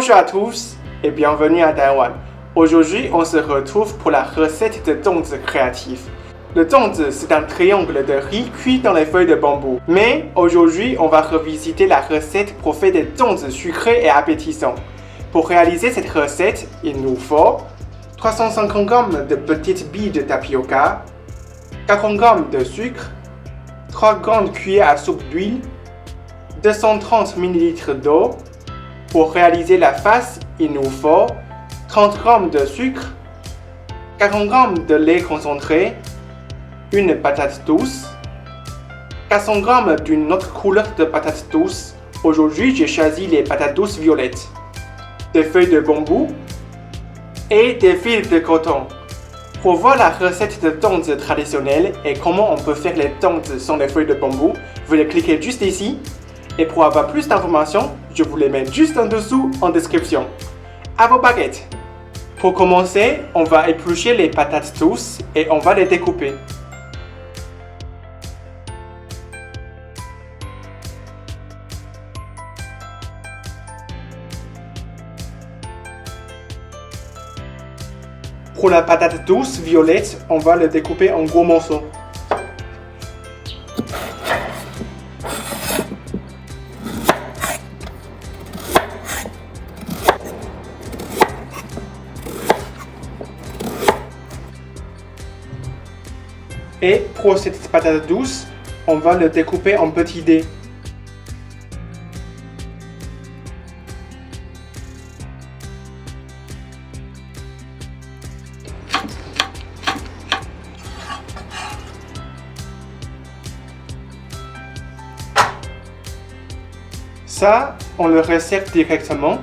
Bonjour à tous et bienvenue à Taïwan. Aujourd'hui, on se retrouve pour la recette de donzi créatif. Le donzi, c'est un triangle de riz cuit dans les feuilles de bambou. Mais aujourd'hui, on va revisiter la recette pour faire des donzi sucrés et appétissants. Pour réaliser cette recette, il nous faut 350 g de petites billes de tapioca, 40 g de sucre, 3 grandes cuillères à soupe d'huile, 230 ml d'eau. Pour réaliser la face, il nous faut 30 g de sucre, 40 g de lait concentré, une patate douce, 400 g d'une autre couleur de patate douce. Aujourd'hui, j'ai choisi les patates douces violettes, des feuilles de bambou et des fils de coton. Pour voir la recette de donzi traditionnelle et comment on peut faire les donzi sans les feuilles de bambou, veuillez cliquer juste ici. Et pour avoir plus d'informations, je vous les mets juste en dessous en description. À vos baguettes! Pour commencer, on va éplucher les patates douces et on va les découper. Pour la patate douce violette, on va le découper en gros morceaux. Et pour cette patate douce, on va le découper en petits dés. Ça, on le resserre directement.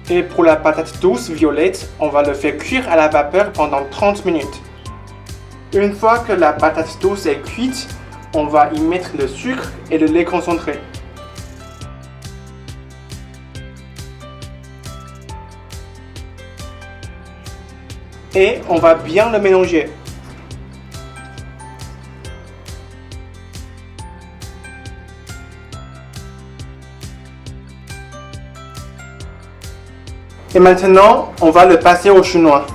Et pour la patate douce violette, on va le faire cuire à la vapeur pendant 30 minutes. Une fois que la patate douce est cuite, on va y mettre le sucre et le lait concentré. Et on va bien le mélanger. Et maintenant, on va le passer au chinois.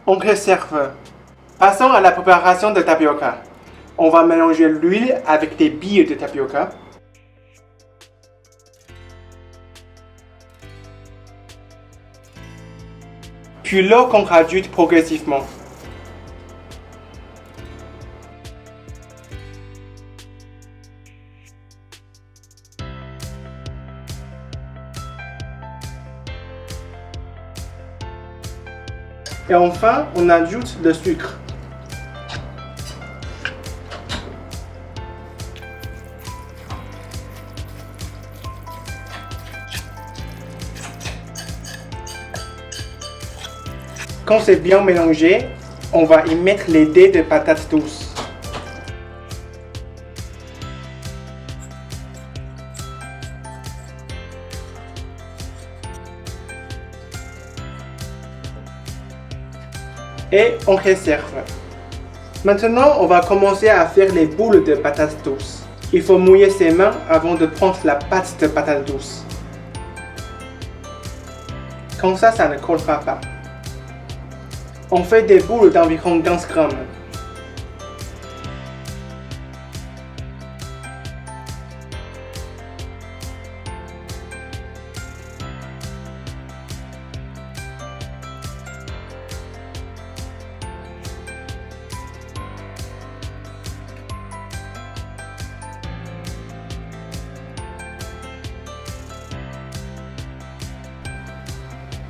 On réserve. Passons à la préparation de tapioca. On va mélanger l'huile avec des billes de tapioca. Puis l'eau qu'on rajoute progressivement. Et enfin, on ajoute le sucre. Quand c'est bien mélangé, on va y mettre les dés de patates douces. Et on réserve. Maintenant, on va commencer à faire les boules de patates douces. Il faut mouiller ses mains avant de prendre la pâte de patates douces. Comme ça ne collera pas. On fait des boules d'environ 15 grammes.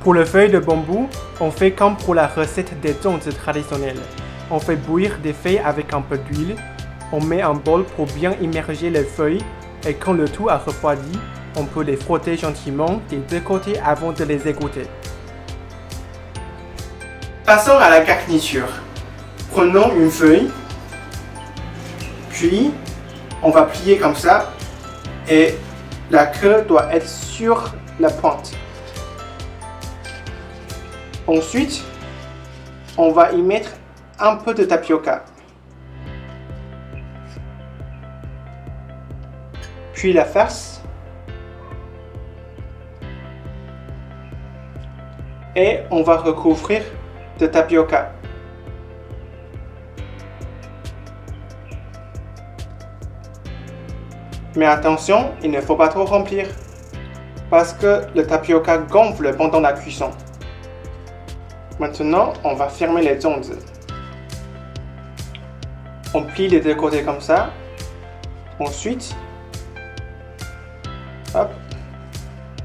Pour les feuilles de bambou, on fait comme pour la recette des donzi traditionnelles. On fait bouillir des feuilles avec un peu d'huile. On met un bol pour bien immerger les feuilles et quand le tout a refroidi, on peut les frotter gentiment des deux côtés avant de les égoutter. Passons à la garniture. Prenons une feuille, puis on va plier comme ça et la queue doit être sur la pointe. Ensuite, on va y mettre un peu de tapioca. Puis la farce. Et on va recouvrir de tapioca. Mais attention, il ne faut pas trop remplir parce que le tapioca gonfle pendant la cuisson. Maintenant, on va fermer les ondes. On plie les deux côtés comme ça. Ensuite, hop.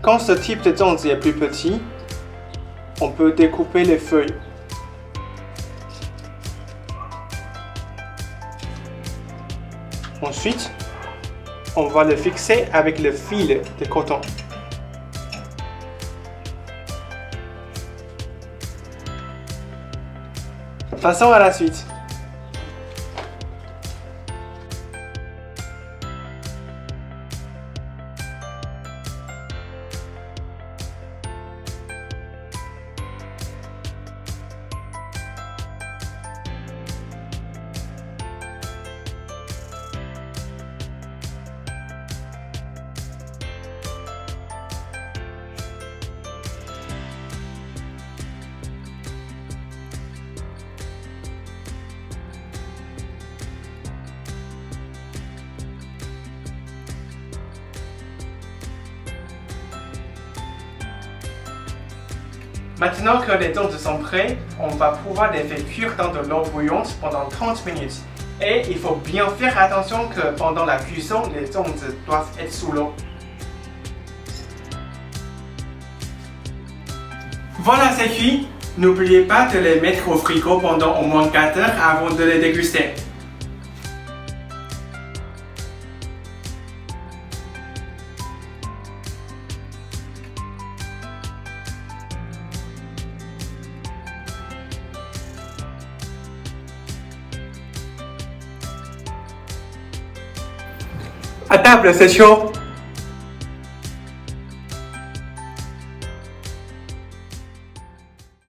Quand ce type de zongzi est plus petit, on peut découper les feuilles. Ensuite, on va le fixer avec le fil de coton. Passons à la suite. Maintenant que les zongzi sont prêts, on va pouvoir les faire cuire dans de l'eau bouillante pendant 30 minutes. Et il faut bien faire attention que pendant la cuisson, les zongzi doivent être sous l'eau. Voilà, c'est cuit. N'oubliez pas de les mettre au frigo pendant au moins 4 heures avant de les déguster. À table, c'est chaud.